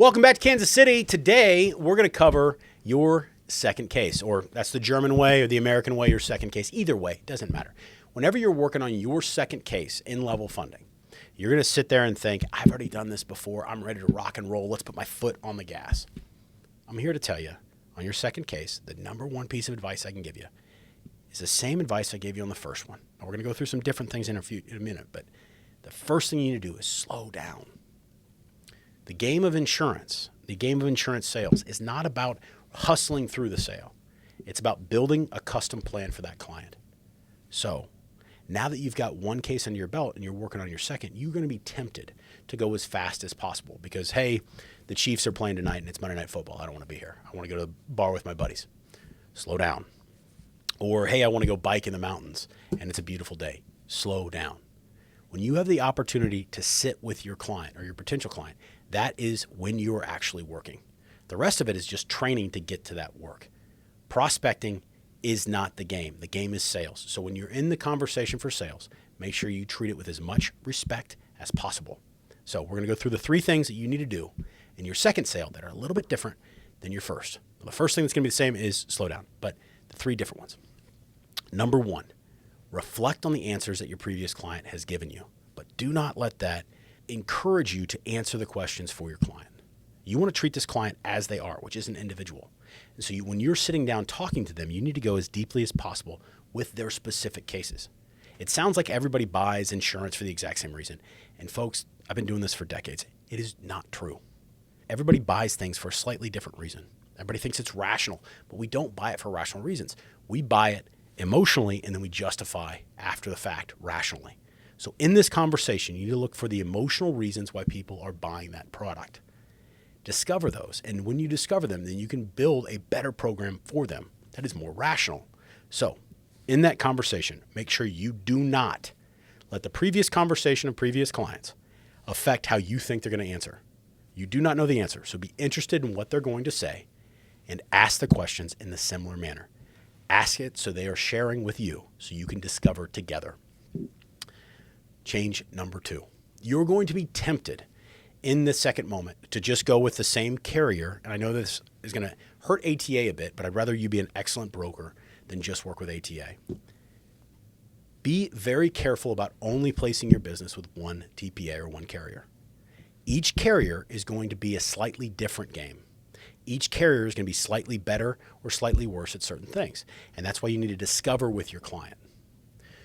Welcome back to Kansas City. Today, we're going to cover your second case, or that's the German way or the American way, your second case. Either way, it doesn't matter. Whenever you're working on your second case in level funding, you're going to sit there and think, I've already done this before. I'm ready to rock and roll. Let's put my foot on the gas. I'm here to tell you, on your second case, the number one piece of advice I can give you is the same advice I gave you on the first one. Now, we're going to go through some different things in a minute, but the first thing you need to do is slow down. The game of insurance sales is not about hustling through the sale. It's about building a custom plan for that client. So now that you've got one case under your belt and you're working on your second, you're going to be tempted to go as fast as possible because, hey, the Chiefs are playing tonight and it's Monday Night Football. I don't want to be here. I want to go to the bar with my buddies. Slow down. Or, hey, I want to go bike in the mountains and it's a beautiful day. Slow down. When you have the opportunity to sit with your client or your potential client, that is when you're actually working. The rest of it is just training to get to that work. Prospecting is not the game. The game is sales. So when you're in the conversation for sales, make sure you treat it with as much respect as possible. So we're going to go through the three things that you need to do in your second sale that are a little bit different than your first. Well, the first thing that's going to be the same is slow down, but the three different ones. Number one, reflect on the answers that your previous client has given you, but do not let that encourage you to answer the questions for your client. You want to treat this client as they are, which is an individual. And so when you're sitting down talking to them, you need to go as deeply as possible with their specific cases. It sounds like everybody buys insurance for the exact same reason. And folks, I've been doing this for decades. It is not true. Everybody buys things for a slightly different reason. Everybody thinks it's rational, but we don't buy it for rational reasons. We buy it emotionally, and then we justify after the fact rationally. So in this conversation, you need to look for the emotional reasons why people are buying that product. Discover those. And when you discover them, then you can build a better program for them that is more rational. So in that conversation, make sure you do not let the previous conversation of previous clients affect how you think they're going to answer. You do not know the answer, so be interested in what they're going to say and ask the questions in the similar manner. Ask it so they are sharing with you so you can discover together. Change number two. You're going to be tempted in the second moment to just go with the same carrier. And I know this is going to hurt ATA a bit, but I'd rather you be an excellent broker than just work with ATA. Be very careful about only placing your business with one TPA or one carrier. Each carrier is going to be a slightly different game. Each carrier is going to be slightly better or slightly worse at certain things. And that's why you need to discover with your client.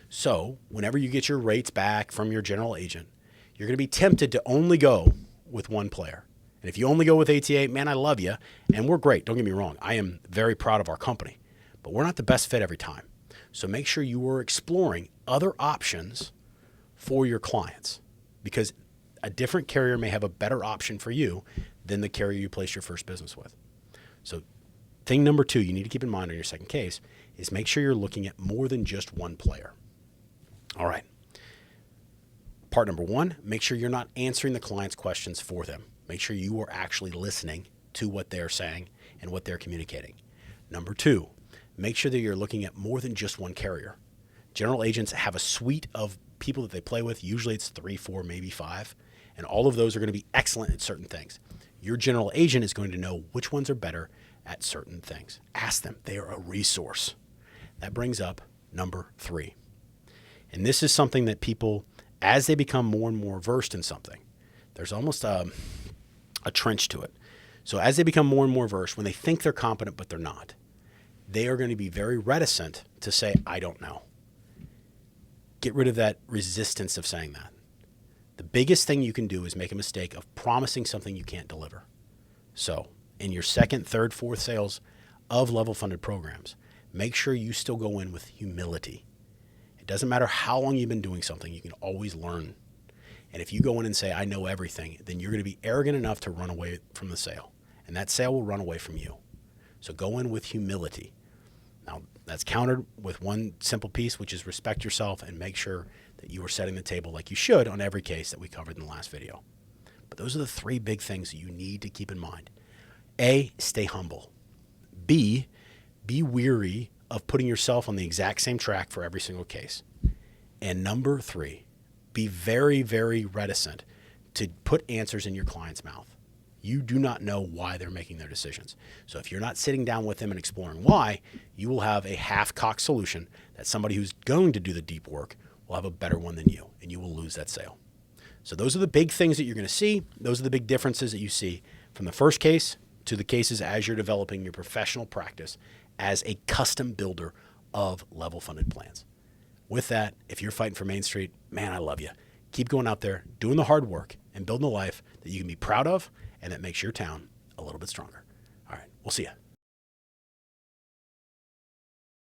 So whenever you get your rates back from your general agent, you're going to be tempted to only go with one player. And if you only go with ATA, man, I love you. And we're great. Don't get me wrong. I am very proud of our company, but we're not the best fit every time. So make sure you are exploring other options for your clients because a different carrier may have a better option for you than the carrier you placed your first business with. So thing number two you need to keep in mind on your second case is make sure you're looking at more than just one player. All right. Part number one, make sure you're not answering the client's questions for them. Make sure you are actually listening to what they're saying and what they're communicating. Number two, make sure that you're looking at more than just one carrier. General agents have a suite of people that they play with. Usually it's 3, 4, maybe 5. And all of those are going to be excellent at certain things. Your general agent is going to know which ones are better at certain things. Ask them. They are a resource. That brings up number 3. And this is something that people, as they become more and more versed in something, there's almost a trench to it. So as they become more and more versed, when they think they're competent but they're not, they are going to be very reticent to say, I don't know. Get rid of that resistance of saying that. The biggest thing you can do is make a mistake of promising something you can't deliver. So in your second, third, fourth sales of level funded programs, make sure you still go in with humility. It doesn't matter how long you've been doing something, you can always learn. And if you go in and say, I know everything, then you're going to be arrogant enough to run away from the sale. And that sale will run away from you. So go in with humility. Now, that's countered with one simple piece, which is respect yourself and make sure that you are setting the table like you should on every case that we covered in the last video. But those are the 3 big things that you need to keep in mind. A, stay humble. B, be weary of putting yourself on the exact same track for every single case. And number 3, be very, very reticent to put answers in your client's mouth. You do not know why they're making their decisions. So if you're not sitting down with them and exploring why, you will have a half-cocked solution that somebody who's going to do the deep work will have a better one than you, and you will lose that sale. So those are the big things that you're going to see. Those are the big differences that you see from the first case to the cases as you're developing your professional practice as a custom builder of level funded plans. With that, if you're fighting for Main Street, man, I love you. Keep going out there, doing the hard work, and building a life that you can be proud of and that makes your town a little bit stronger. All right, we'll see you.